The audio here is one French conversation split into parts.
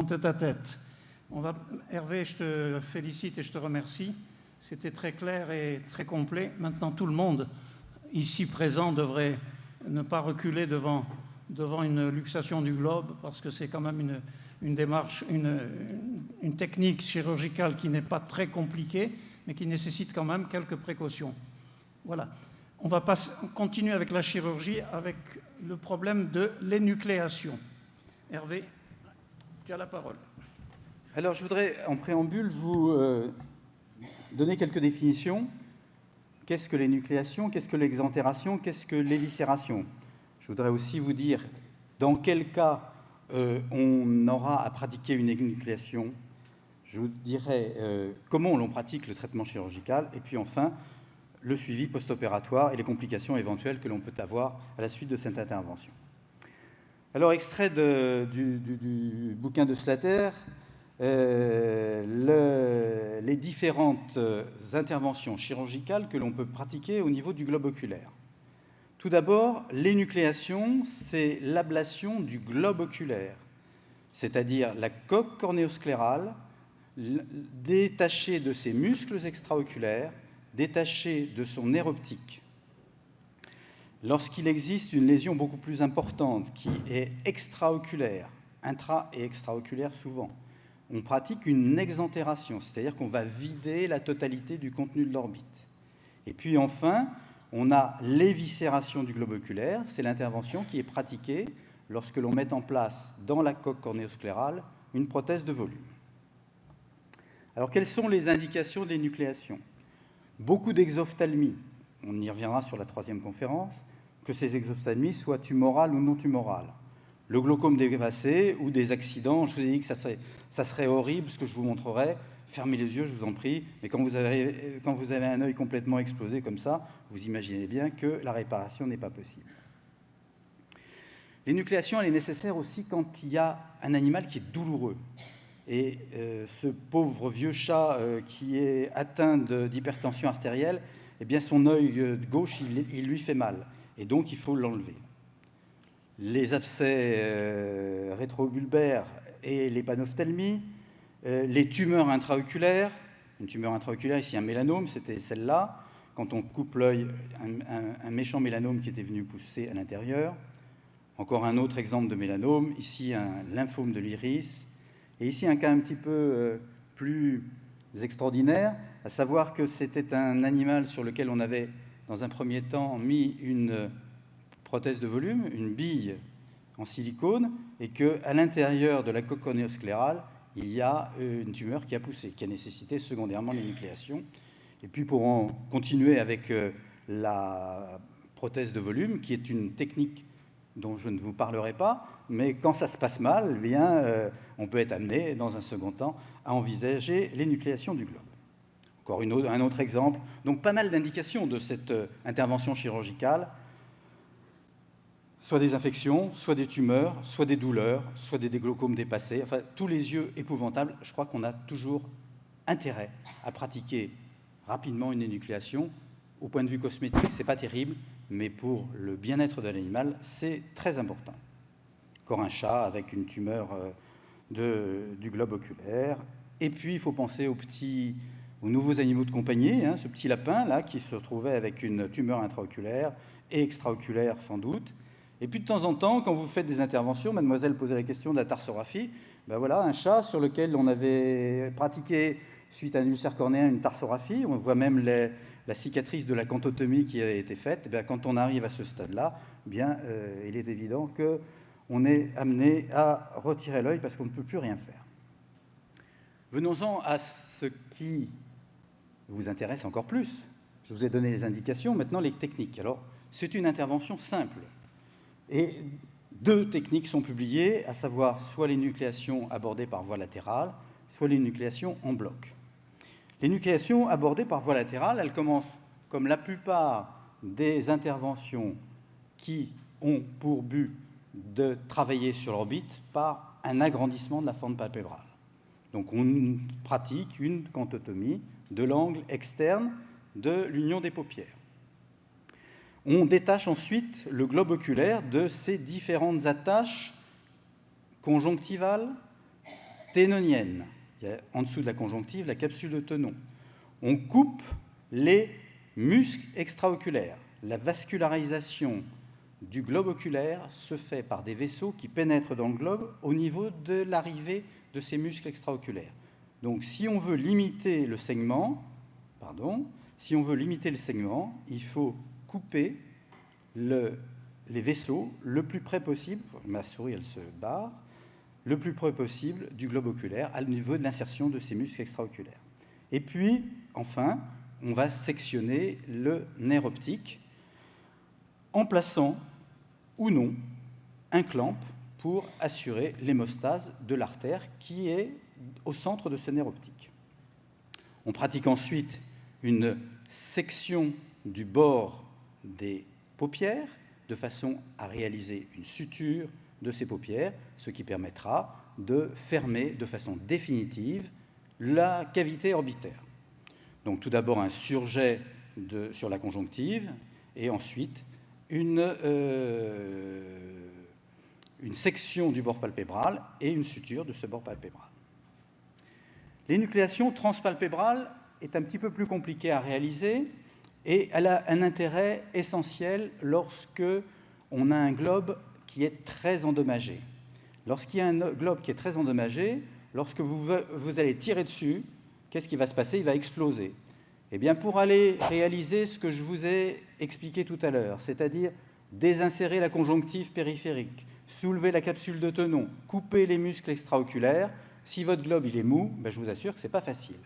tête-à-tête. Hervé, je te félicite et je te remercie. C'était très clair et très complet. Maintenant, tout le monde ici présent devrait ne pas reculer devant une luxation du globe, parce que c'est quand même une démarche, une technique chirurgicale qui n'est pas très compliquée, mais qui nécessite quand même quelques précautions. Voilà. On va continuer avec la chirurgie, avec le problème de l'énucléation. Hervé, tu as la parole. Alors, je voudrais, en préambule, vous donner quelques définitions. Qu'est-ce que l'énucléation? Qu'est-ce que l'exentération? Qu'est-ce que l'éviscération? Je voudrais aussi vous dire dans quel cas on aura à pratiquer une énucléation. Je vous dirai comment l'on pratique le traitement chirurgical. Et puis enfin, le suivi post-opératoire et les complications éventuelles que l'on peut avoir à la suite de cette intervention. Alors, extrait du bouquin de Slater, les différentes interventions chirurgicales que l'on peut pratiquer au niveau du globe oculaire. Tout d'abord, l'énucléation, c'est l'ablation du globe oculaire, c'est-à-dire la coque cornéosclérale détachée de ses muscles extraoculaires, détachée de son nerf optique. Lorsqu'il existe une lésion beaucoup plus importante qui est extraoculaire, intra- et extraoculaire souvent, on pratique une exentération, c'est-à-dire qu'on va vider la totalité du contenu de l'orbite. Et puis enfin, on a l'éviscération du globe oculaire, c'est l'intervention qui est pratiquée lorsque l'on met en place dans la coque cornéosclérale une prothèse de volume. Alors, quelles sont les indications d'énucléation? Beaucoup d'exophthalmies, on y reviendra sur la 3e conférence, que ces exophthalmies soient tumorales ou non tumorales. Le glaucome dépassé ou des accidents, je vous ai dit que ça serait horrible, ce que je vous montrerai. Fermez les yeux, je vous en prie, mais quand vous avez un œil complètement explosé comme ça, vous imaginez bien que la réparation n'est pas possible. L'énucléation, elle est nécessaire aussi quand il y a un animal qui est douloureux. Et ce pauvre vieux chat qui est atteint d'hypertension artérielle, eh bien son œil gauche, il lui fait mal. Et donc, il faut l'enlever. Les abcès rétrobulbaires et les panophtalmies, les tumeurs intraoculaires. Une tumeur intraoculaire, ici un mélanome, c'était celle-là. Quand on coupe l'œil, un méchant mélanome qui était venu pousser à l'intérieur. Encore un autre exemple de mélanome, ici un lymphome de l'iris. Et ici un cas un petit peu plus extraordinaire, à savoir que c'était un animal sur lequel on avait, dans un premier temps, mis une prothèse de volume, une bille en silicone, et qu'à l'intérieur de la coque cornéosclérale, il y a une tumeur qui a poussé, qui a nécessité secondairement l'énucléation. Et puis pour en continuer avec la prothèse de volume, qui est une technique dont je ne vous parlerai pas, mais quand ça se passe mal, eh bien, on peut être amené, dans un second temps, à envisager l'énucléation du globe. Encore un autre exemple. Donc pas mal d'indications de cette intervention chirurgicale, soit des infections, soit des tumeurs, soit des douleurs, soit des glaucomes dépassés, enfin tous les yeux épouvantables. Je crois qu'on a toujours intérêt à pratiquer rapidement une énucléation. Au point de vue cosmétique, ce n'est pas terrible, mais pour le bien-être de l'animal, c'est très important. Encore un chat avec une tumeur du globe oculaire. Et puis, il faut penser aux nouveaux animaux de compagnie, ce petit lapin là qui se retrouvait avec une tumeur intraoculaire et extraoculaire sans doute. Et puis de temps en temps, quand vous faites des interventions, mademoiselle posait la question de la tarsographie, ben voilà, un chat sur lequel on avait pratiqué, suite à un ulcère cornéen, une tarsographie. On voit même la cicatrice de la cantotomie qui a été faite. Et bien, quand on arrive à ce stade-là, bien, il est évident qu'on est amené à retirer l'œil parce qu'on ne peut plus rien faire. Venons-en à ce qui vous intéresse encore plus. Je vous ai donné les indications, maintenant les techniques. Alors, c'est une intervention simple. Et 2 techniques sont publiées, à savoir soit l'énucléation abordée par voie latérale, soit l'énucléation en bloc. L'énucléation abordée par voie latérale, elle commence, comme la plupart des interventions qui ont pour but de travailler sur l'orbite, par un agrandissement de la fente palpébrale. Donc on pratique une cantotomie de l'angle externe de l'union des paupières. On détache ensuite le globe oculaire de ses différentes attaches conjonctivales, ténonienne. Il y a en dessous de la conjonctive la capsule de Tenon. On coupe les muscles extraoculaires. La vascularisation du globe oculaire se fait par des vaisseaux qui pénètrent dans le globe au niveau de l'arrivée de ces muscles extraoculaires. Donc, si on veut limiter le saignement, il faut couper les vaisseaux le plus près possible. Ma souris, elle se barre. Le plus près possible du globe oculaire, à niveau de l'insertion de ces muscles extraoculaires. Et puis, enfin, on va sectionner le nerf optique en plaçant ou non un clamp pour assurer l'hémostase de l'artère qui est au centre de ce nerf optique. On pratique ensuite une section du bord des paupières de façon à réaliser une suture de ces paupières, ce qui permettra de fermer de façon définitive la cavité orbitaire. Donc tout d'abord un surjet sur la conjonctive et ensuite une section du bord palpébral et une suture de ce bord palpébral. L'énucléation transpalpébrale est un petit peu plus compliquée à réaliser et elle a un intérêt essentiel lorsque on a un globe qui est très endommagé. Lorsqu'il y a un globe qui est très endommagé, lorsque vous allez tirer dessus, qu'est-ce qui va se passer? Il va exploser. Eh bien, pour aller réaliser ce que je vous ai expliqué tout à l'heure, c'est-à-dire désinsérer la conjonctive périphérique, soulever la capsule de Tenon, couper les muscles extraoculaires, si votre globe il est mou, ben, je vous assure que ce n'est pas facile.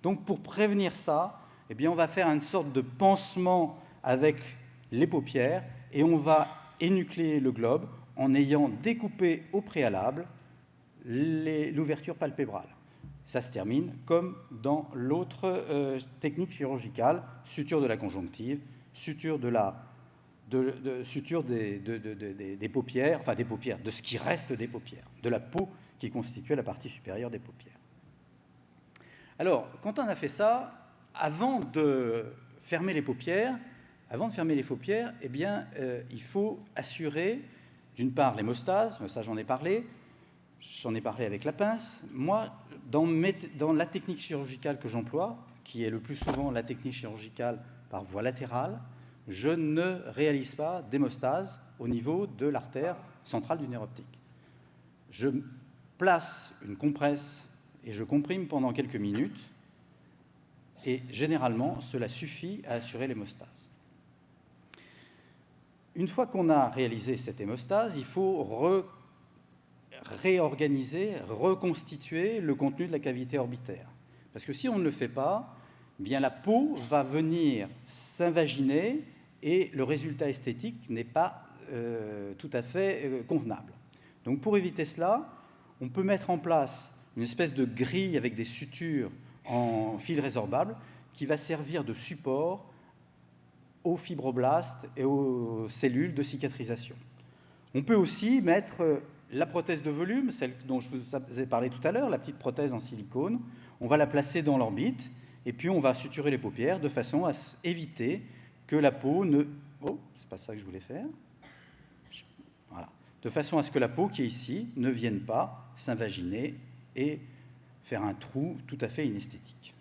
Donc, pour prévenir ça, eh bien, on va faire une sorte de pansement avec les paupières et on va énucléer le globe en ayant découpé au préalable l'ouverture palpébrale. Ça se termine comme dans l'autre technique chirurgicale, suture de la conjonctive, suture suture des paupières, enfin des paupières, de ce qui reste des paupières, de la peau qui constituait la partie supérieure des paupières. Alors, quand on a fait ça, avant de fermer les paupières, eh bien, il faut assurer, d'une part, l'hémostase, ça j'en ai parlé avec la pince. Moi, dans la technique chirurgicale que j'emploie, qui est le plus souvent la technique chirurgicale par voie latérale, je ne réalise pas d'hémostase au niveau de l'artère centrale du nerf optique. Je place une compresse et je comprime pendant quelques minutes, et généralement, cela suffit à assurer l'hémostase. Une fois qu'on a réalisé cette hémostase, il faut réorganiser, reconstituer le contenu de la cavité orbitaire. Parce que si on ne le fait pas, eh bien la peau va venir s'invaginer et le résultat esthétique n'est pas tout à fait convenable. Donc pour éviter cela, on peut mettre en place une espèce de grille avec des sutures en fil résorbable qui va servir de support aux fibroblastes et aux cellules de cicatrisation. On peut aussi mettre la prothèse de volume, celle dont je vous ai parlé tout à l'heure, la petite prothèse en silicone. On va la placer dans l'orbite et puis on va suturer les paupières de façon à éviter que la peau ne... Oh, c'est pas ça que je voulais faire. Voilà. De façon à ce que la peau qui est ici ne vienne pas s'invaginer et faire un trou tout à fait inesthétique.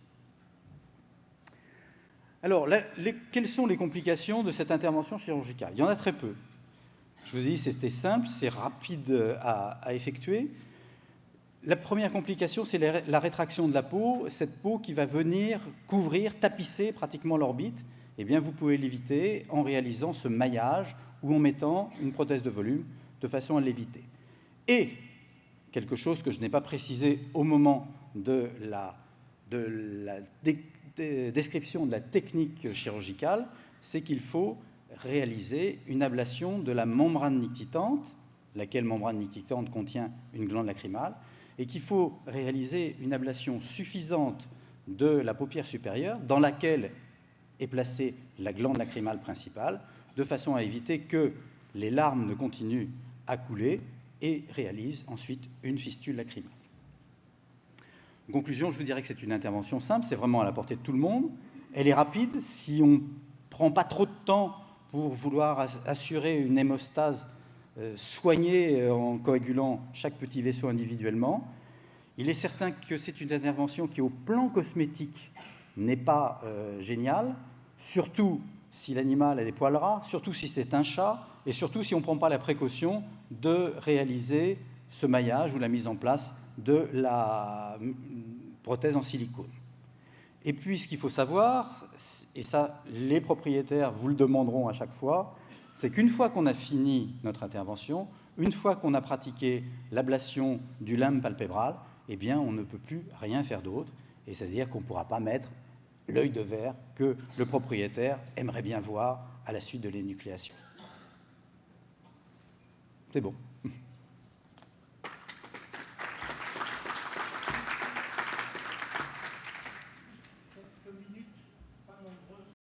Alors, quelles sont les complications de cette intervention chirurgicale? Il y en a très peu. Je vous ai dit, c'était simple, c'est rapide à effectuer. La première complication, c'est la rétraction de la peau, cette peau qui va venir couvrir, tapisser pratiquement l'orbite. Eh bien, vous pouvez l'éviter en réalisant ce maillage ou en mettant une prothèse de volume de façon à l'éviter. Et quelque chose que je n'ai pas précisé au moment de la description de la technique chirurgicale, c'est qu'il faut réaliser une ablation de la membrane nictitante, laquelle membrane nictitante contient une glande lacrymale, et qu'il faut réaliser une ablation suffisante de la paupière supérieure dans laquelle est placée la glande lacrymale principale, de façon à éviter que les larmes ne continuent à couler et réalise ensuite une fistule lacrymale. En conclusion, je vous dirais que c'est une intervention simple, c'est vraiment à la portée de tout le monde. Elle est rapide. Si on ne prend pas trop de temps pour vouloir assurer une hémostase soignée en coagulant chaque petit vaisseau individuellement, Il est certain que c'est une intervention qui, au plan cosmétique, n'est pas géniale, surtout si l'animal a des poils ras, surtout si c'est un chat, et surtout si on ne prend pas la précaution de réaliser ce maillage ou la mise en place de la prothèse en silicone. Et puis, ce qu'il faut savoir, et ça, les propriétaires vous le demanderont à chaque fois, c'est qu'une fois qu'on a fini notre intervention, une fois qu'on a pratiqué l'ablation du limbe palpébral, eh bien, on ne peut plus rien faire d'autre, et c'est-à-dire qu'on ne pourra pas mettre l'œil de verre que le propriétaire aimerait bien voir à la suite de l'énucléation. C'est bon.